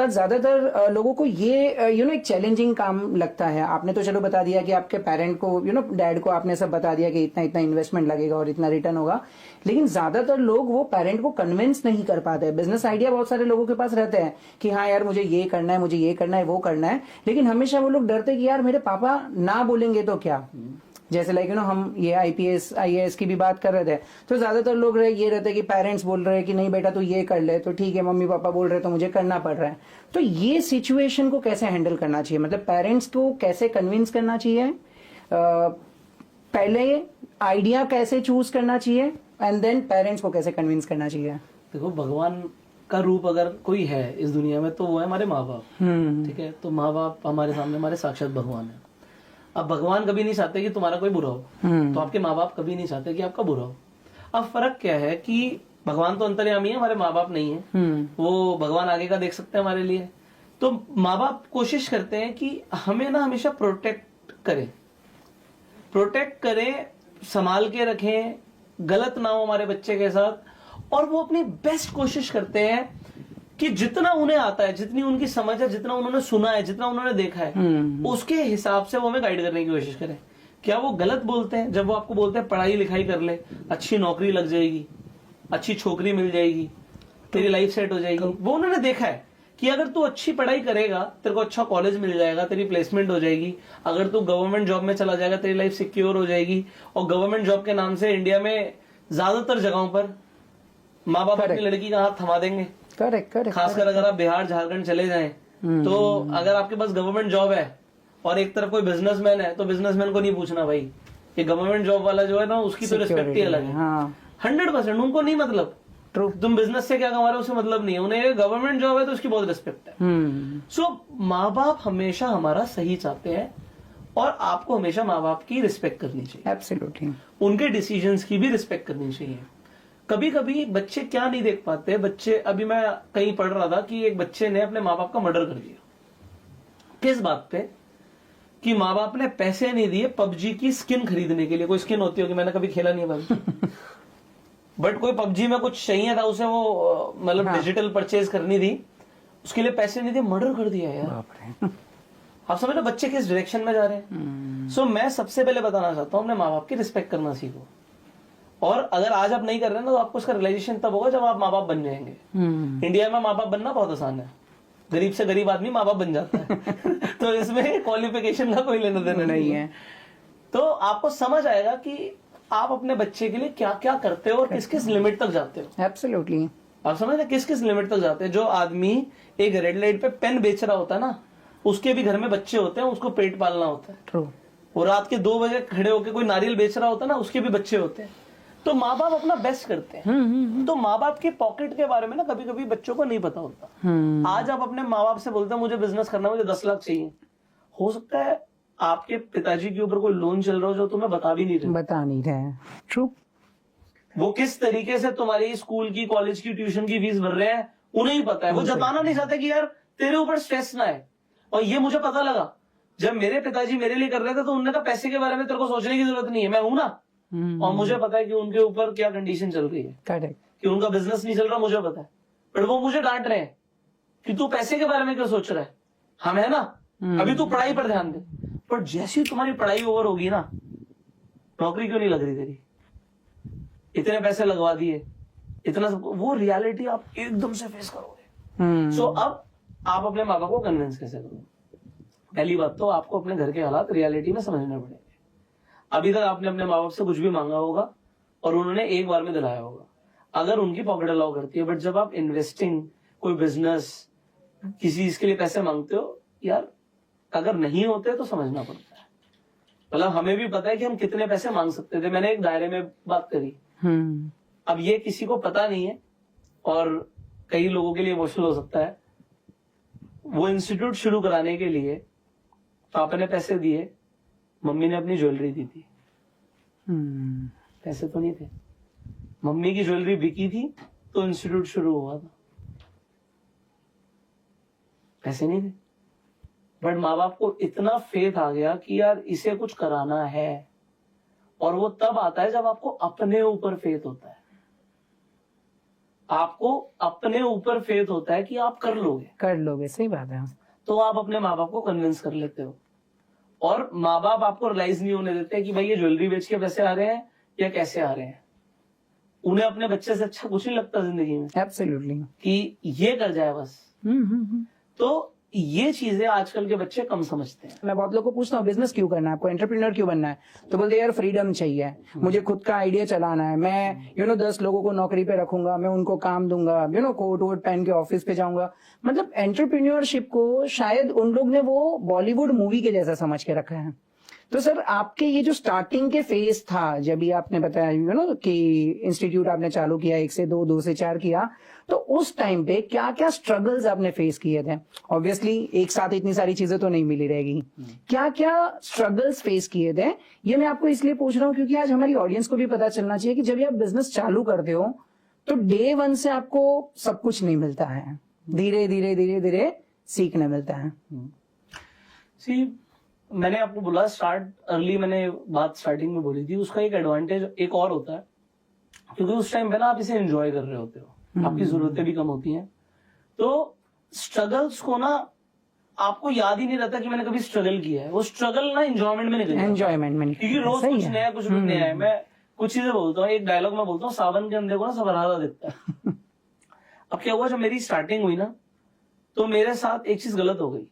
ज्यादातर लोगों को ये एक चैलेंजिंग काम लगता है। आपने तो चलो बता दिया कि आपके पेरेंट को डैड को आपने सब बता दिया कि इतना इतना इन्वेस्टमेंट लगेगा और इतना रिटर्न होगा, लेकिन ज्यादातर लोग वो पेरेंट को कन्विंस नहीं कर पाते। बिजनेस आइडिया बहुत सारे लोगों के पास रहते हैं कि हाँ यार मुझे ये करना है, मुझे ये करना है, वो करना है, लेकिन हमेशा वो लोग डरते कि यार मेरे पापा ना बोलेंगे तो क्या। जैसे लाइक हम ये आईपीएस आईएएस की भी बात कर रहे थे, तो ज्यादातर लोग ये रहते कि पेरेंट्स बोल रहे हैं कि नहीं बेटा तू ये कर ले, तो ठीक है, मम्मी पापा बोल रहे हैं तो मुझे करना पड़ रहा है। तो ये सिचुएशन को कैसे हैंडल करना चाहिए, मतलब पेरेंट्स को कैसे कन्विंस करना चाहिए, पहले आइडिया कैसे चूज करना चाहिए, एंड देन पेरेंट्स को कैसे कन्विंस करना चाहिए। देखो, भगवान का रूप अगर कोई है इस दुनिया में तो वो है हमारे माँ बाप। ठीक है, तो माँ बाप हमारे सामने हमारे साक्षात भगवान है। अब भगवान कभी नहीं चाहते कि तुम्हारा कोई बुरा हो, तो आपके माँ बाप कभी नहीं चाहते कि आपका बुरा हो। अब फर्क क्या है कि भगवान तो अंतर्यामी है, हमारे माँ बाप नहीं है। वो भगवान आगे का देख सकते हैं हमारे लिए। तो माँ बाप कोशिश करते हैं कि हमें ना हमेशा प्रोटेक्ट करें, संभाल के रखें, गलत ना हो हमारे बच्चे के साथ। और वो अपनी बेस्ट कोशिश करते हैं कि जितना उन्हें आता है, जितनी उनकी समझ है, जितना उन्होंने सुना है, जितना उन्होंने देखा है, उसके हिसाब से वो हमें गाइड करने की कोशिश करें। क्या वो गलत बोलते हैं जब वो आपको बोलते हैं पढ़ाई लिखाई कर ले, अच्छी नौकरी लग जाएगी, अच्छी छोकरी मिल जाएगी, तेरी लाइफ सेट हो जाएगी? वो उन्होंने देखा है कि अगर तू अच्छी पढ़ाई करेगा तेरे को अच्छा कॉलेज मिल जाएगा, तेरी प्लेसमेंट हो जाएगी, अगर तू गवर्नमेंट जॉब में चला जाएगा तेरी लाइफ सिक्योर हो जाएगी। और गवर्नमेंट जॉब के नाम से इंडिया में ज्यादातर जगहों पर माँ बाप अपनी लड़की का हाथ थमा देंगे। करेक्ट। खासकर अगर आप बिहार झारखंड चले जाएं, तो अगर आपके पास गवर्नमेंट जॉब है और एक तरफ कोई बिजनेसमैन है, तो बिजनेसमैन को नहीं पूछना भाई, ये गवर्नमेंट जॉब वाला जो है ना उसकी तो रिस्पेक्ट ही अलग है। 100% उनको नहीं मतलब तुम बिजनेस से क्या कमा रहे हो उससे मतलब नहीं है, उन्हें गवर्नमेंट जॉब है तो उसकी बहुत रिस्पेक्ट है। सो माँ बाप हमेशा हमारा सही चाहते हैं और आपको हमेशा माँ बाप की रिस्पेक्ट करनी चाहिए। एब्सोल्युटली। उनके डिसीजंस की भी रिस्पेक्ट करनी चाहिए। कभी कभी बच्चे क्या नहीं देख पाते, बच्चे, अभी मैं कहीं पढ़ रहा था कि एक बच्चे ने अपने माँ बाप का मर्डर कर दिया। किस बात पे? कि माँ बाप ने पैसे नहीं दिए पबजी की स्किन खरीदने के लिए। कोई स्किन होती होगी, मैंने कभी खेला नहीं है पबजी बट कोई पबजी में कुछ चाहिए था उसे, वो मतलब डिजिटल परचेज करनी थी, उसके लिए पैसे नहीं दिए, मर्डर कर दिया यार। आप समझ लो बच्चे किस डायरेक्शन में जा रहे हैं। सो मैं सबसे पहले बताना चाहता हूँ, अपने माँ बाप की रिस्पेक्ट करना सीखो। और अगर आज आप नहीं कर रहे हैं तो आपको उसका रियलाइजेशन तब होगा जब आप माँ बाप बन जाएंगे। इंडिया में माँ बाप बनना बहुत आसान है, गरीब से गरीब आदमी माँ बाप बन जाता है तो इसमें क्वालिफिकेशन का कोई लेना देना नहीं है। तो आपको समझ आएगा कि आप अपने बच्चे के लिए क्या क्या करते हो और किस किस लिमिट तक जाते हो। एब्सोल्युटली। आप समझ रहे किस किस लिमिट तक जाते हैं। जो आदमी एक रेड लाइट पे पेन बेच रहा होता है ना, उसके भी घर में बच्चे होते हैं, उसको पेट पालना होता है। ट्रू। और रात के 2 बजे खड़े होकर कोई नारियल बेच रहा होता है ना, उसके भी बच्चे होते हैं। तो माँ बाप अपना बेस्ट करते हैं। तो माँ बाप के पॉकेट के बारे में ना कभी कभी बच्चों को नहीं पता होता। आज आप अपने माँ बाप से बोलते हैं मुझे बिजनेस करना, मुझे 10 लाख चाहिए, हो सकता है आपके पिताजी के ऊपर कोई लोन चल रहा हो जो तुम्हें बता नहीं रहे। ट्रू। वो किस तरीके से तुम्हारी स्कूल की, कॉलेज की, ट्यूशन की फीस भर रहे हैं उन्हें ही पता है। वो जताना नहीं चाहते कि यार तेरे ऊपर स्ट्रेस ना है। और ये मुझे पता लगा जब मेरे पिताजी मेरे लिए कर रहे थे, तो उन्होंने कहा पैसे के बारे में तेरे को सोचने की जरूरत नहीं है, मैं हूं ना। और मुझे पता है कि उनके ऊपर क्या कंडीशन चल रही है। करेक्ट। कि उनका बिजनेस नहीं चल रहा, मुझे पता है। पर वो मुझे डांट रहे हैं कि तू पैसे के बारे में क्यों सोच रहा है, हम है ना, अभी तू पढ़ाई पर ध्यान दे। पर जैसी तुम्हारी पढ़ाई ओवर होगी ना, नौकरी क्यों नहीं लग रही तेरी, इतने पैसे लगवा दिए, इतना सब, वो रियलिटी आप एकदम से फेस करोगे। सो अब आप अपने माँ बाप को कन्विंस कैसे करोगे? पहली बात तो आपको अपने घर के हालात रियलिटी में समझने पड़ेंगे। अभी तक आपने अपने माँ बाप से कुछ भी मांगा होगा और उन्होंने एक बार में दिलाया होगा, अगर उनकी पॉकेट अलाउ करती है। बट जब आप इन्वेस्टिंग, कोई बिजनेस, किसी चीज के लिए पैसे मांगते हो, यार अगर नहीं होते तो समझना पड़ता है। मतलब हमें भी पता है कि हम कितने पैसे मांग सकते थे। मैंने एक दायरे में बात करी, अब ये किसी को पता नहीं है और कई लोगों के लिए इमोशनल हो सकता है। वो इंस्टीट्यूट शुरू कराने के लिए पापा ने पैसे दिए, मम्मी ने अपनी ज्वेलरी दी थी। पैसे तो नहीं थे, मम्मी की ज्वेलरी बिकी थी तो इंस्टीट्यूट शुरू हुआ था, पैसे नहीं थे। बट माँ बाप को इतना फेथ आ गया कि यार इसे कुछ कराना है। और वो तब आता है जब आपको अपने ऊपर फेथ होता है। आपको अपने ऊपर फेथ होता है कि आप कर लोगे, सही बात है। तो आप अपने माँ बाप को कन्विंस कर लेते हो। और माँ बाप आपको रियलाइज नहीं होने देते कि भाई ये ज्वेलरी बेच के पैसे आ रहे हैं या कैसे आ रहे हैं। उन्हें अपने बच्चे से अच्छा कुछ नहीं लगता जिंदगी में, एब्सोल्युटली, कि ये कर जाए बस। तो ये चीजें आजकल के बच्चे कम समझते हैं। मैं बहुत लोगों को पूछता हूँ बिजनेस क्यों करना है आपको, एंटरप्रेन्योर क्यों बनना है, तो बोलते हैं यार फ्रीडम चाहिए, मुझे खुद का आइडिया चलाना है, मैं 10 लोगों को नौकरी पे रखूंगा, मैं उनको काम दूंगा, कोट वोट पहन के ऑफिस पे जाऊंगा। मतलब एंटरप्रेन्योरशिप को शायद उन लोग ने वो बॉलीवुड मूवी के जैसा समझ के रखा है। तो सर आपके ये जो स्टार्टिंग के फेज था, जब भी आपने बताया कि इंस्टीट्यूट आपने चालू किया 1 से 2, 2 से 4 किया, तो उस टाइम पे क्या क्या स्ट्रगल्स आपने फेस किए थे? ऑब्वियसली एक साथ इतनी सारी चीजें तो नहीं मिली रहेगी, क्या क्या स्ट्रगल्स फेस किए थे? ये मैं आपको इसलिए पूछ रहा हूँ क्योंकि आज हमारी ऑडियंस को भी पता चलना चाहिए कि जब आप बिजनेस चालू करते हो तो डे 1 से आपको सब कुछ नहीं मिलता है, धीरे धीरे धीरे धीरे सीखने मिलता है। मैंने आपको बोला स्टार्ट अर्ली, मैंने बात स्टार्टिंग में बोली थी, उसका एक एडवांटेज एक और होता है क्योंकि उस टाइम पे ना आप इसे एंजॉय कर रहे होते हो, आपकी जरूरतें भी कम होती हैं। तो स्ट्रगल्स को ना आपको याद ही नहीं रहता कि मैंने कभी स्ट्रगल किया है, वो स्ट्रगल ना एंजॉयमेंट में निकल जाता है। एंजॉयमेंट में, क्योंकि रोज कुछ नया कुछ नया है। मैं कुछ चीजें बोलता हूँ, एक डायलॉग में बोलता हूँ, सावन के अंधे को ना सबरारा दिखता है। अब क्या हुआ, जब मेरी स्टार्टिंग हुई ना तो मेरे साथ एक चीज गलत हो गई।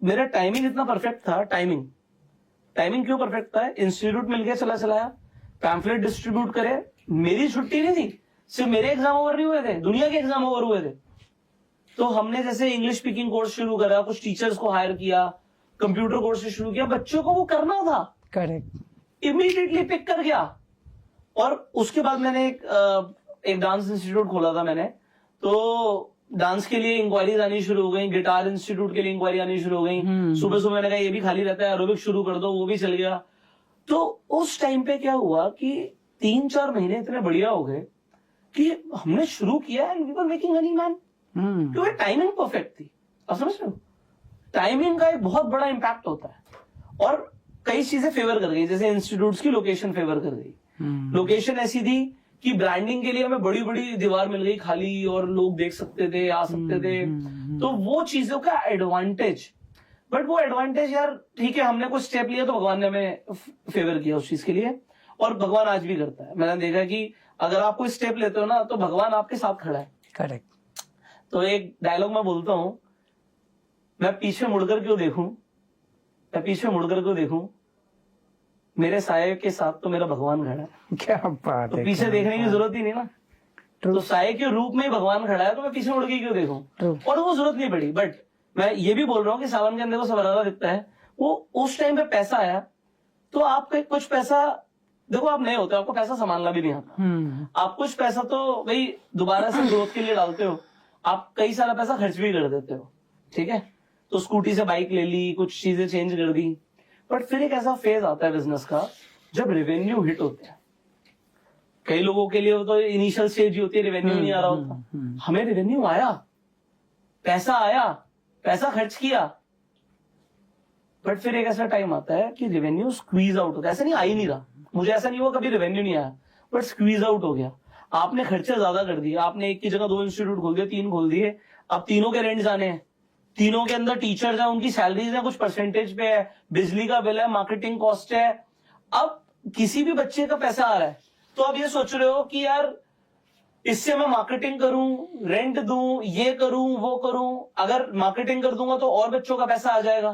मेरा टाइमिंग इतना परफेक्ट था, टाइमिंग क्यों परफेक्ट था, इंस्टीट्यूट मिल गया, चलाया, पैम्फलेट डिस्ट्रीब्यूट करे, मेरी छुट्टी नहीं थी, सिर्फ मेरे एग्जाम ओवर नहीं हुए थे, दुनिया के एग्जाम ओवर हुए थे। तो हमने जैसे इंग्लिश स्पीकिंग कोर्स शुरू करा, कुछ टीचर्स को हायर किया, कंप्यूटर कोर्स शुरू किया, बच्चों को वो करना था, करेक्ट, इमीडिएटली पिक कर गया। और उसके बाद मैंने एक डांस इंस्टीट्यूट खोला था मैंने, तो डांस के लिए इंक्वायरीज आनी शुरू हो गई, गिटार इंस्टीट्यूट के लिए इंक्वायरी आनी शुरू हो गई। सुबह सुबह मैंने कहा ये भी खाली रहता है, एरोबिक शुरू कर दो, वो भी चल गया। तो उस टाइम पे क्या हुआ कि 3-4 महीने इतने बढ़िया हो गए कि हमने शुरू किया and we were making money man, क्योंकि टाइमिंग परफेक्ट थी। आप समझ रहे हो, टाइमिंग का एक बहुत बड़ा इंपैक्ट होता है। और कई चीजें फेवर कर गई, जैसे इंस्टीट्यूट्स की लोकेशन फेवर कर गई। लोकेशन ऐसी थी कि ब्रांडिंग के लिए हमें बड़ी बड़ी दीवार मिल गई खाली, और लोग देख सकते थे, आ सकते थे। तो वो चीजों का एडवांटेज, बट वो एडवांटेज यार ठीक है, हमने कुछ स्टेप लिया तो भगवान ने हमें फेवर किया उस चीज के लिए, और भगवान आज भी करता है। मैंने देखा कि अगर आप कोई स्टेप लेते हो ना तो भगवान आपके साथ खड़ा है। करेक्ट। तो एक डायलॉग मैं बोलता हूं, मैं पीछे मुड़कर क्यों देखूं, मेरे साये के साथ तो मेरा भगवान खड़ा है। क्या बात तो है, पीछे देखने की जरूरत ही नहीं ना, तो साये के रूप में ही भगवान खड़ा है, तो मैं पीछे मुड़ के क्यों देखूं, और वो जरूरत नहीं पड़ी। बट मैं ये भी बोल रहा हूँ कि सावन के अंदर को सबरारा दिखता है, वो उस टाइम पे पैसा आया तो आपका कुछ पैसा, देखो आप नए होते हो, आपको पैसा संभालना भी नहीं आता, आप कुछ पैसा तो भाई दोबारा से ग्रोथ के लिए डालते हो, आप कई सारा पैसा खर्च भी कर देते हो, ठीक है। तो स्कूटी से बाइक ले ली, कुछ चीजें चेंज कर दी, बट फिर एक ऐसा फेज आता है बिजनेस का जब रेवेन्यू हिट होते हैं। कई लोगों के लिए वो तो इनिशियल स्टेज ही होती है, रेवेन्यू नहीं आ रहा होता। हमें रेवेन्यू आया, पैसा खर्च किया, बट फिर एक ऐसा टाइम आता है कि रेवेन्यू स्क्वीज आउट होता है। ऐसा नहीं, आ ही नहीं रहा, मुझे ऐसा नहीं हुआ कभी रेवेन्यू नहीं आया, बट स्क्वीज आउट हो गया। आपने खर्चे ज्यादा कर दिए, आपने एक की जगह 2 इंस्टीट्यूट खोल दिए, 3 खोल दिए, अब तीनों के रेंट जाने हैं, तीनों के अंदर टीचर्स हैं, उनकी सैलरीज है, कुछ परसेंटेज पे है, बिजली का बिल है, मार्केटिंग कॉस्ट है। अब किसी भी बच्चे का पैसा आ रहा है तो आप ये सोच रहे हो कि यार इससे मैं मार्केटिंग करूं, रेंट दूं, ये करूं, वो करूं। अगर मार्केटिंग कर दूंगा तो और बच्चों का पैसा आ जाएगा,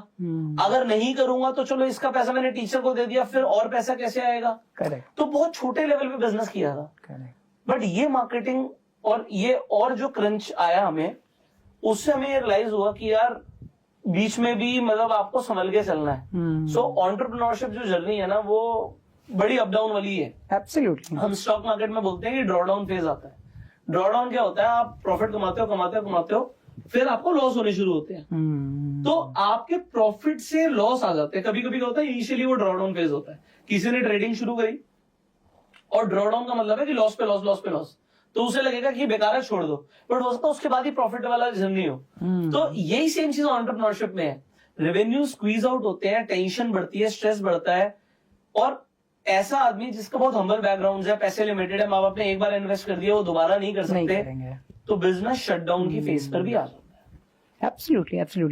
अगर नहीं करूंगा तो चलो इसका पैसा मैंने टीचर को दे दिया, फिर और पैसा कैसे आएगा। करेक्ट। तो बहुत छोटे लेवल पे बिजनेस किया था। करेक्ट। बट ये मार्केटिंग और ये और जो क्रंच आया हमें, उससे हमें रियलाइज हुआ कि यार बीच में भी मतलब आपको संभल के चलना है। सो एंटरप्रेन्योरशिप जो जर्नी है ना, वो बड़ी अप डाउन वाली है। एब्सोल्युटली। हम स्टॉक मार्केट में बोलते हैं कि ड्रॉ डाउन फेज आता है। ड्रॉ डाउन क्या होता है, आप प्रॉफिट कमाते हो, फिर आपको लॉस होने शुरू होते हैं। तो आपके प्रॉफिट से लॉस आ जाते हैं। कभी कभी क्या होता है, इनिशियली वो ड्रॉ डाउन फेज होता है, किसी ने ट्रेडिंग शुरू करी और ड्रॉ डाउन का मतलब है कि लॉस पे लॉस, तो उसे लगेगा कि बेकार है, छोड़ दो, बट हो सकता है उसके बाद ही प्रॉफिट वाला जर्नी हो। तो यही सेम चीज एंटरप्रेन्योरशिप में है। रेवेन्यू स्क्वीज आउट होते हैं, टेंशन बढ़ती है, स्ट्रेस बढ़ता है, और ऐसा आदमी जिसका बहुत हम्बल बैकग्राउंड है, पैसे लिमिटेड है, माँ बाप ने एक बार इन्वेस्ट कर दिया, वो दोबारा नहीं कर नहीं सकते, करेंगे। तो बिजनेस शटडाउन की फेज पर भी आ जाता है। Absolutely absolutely.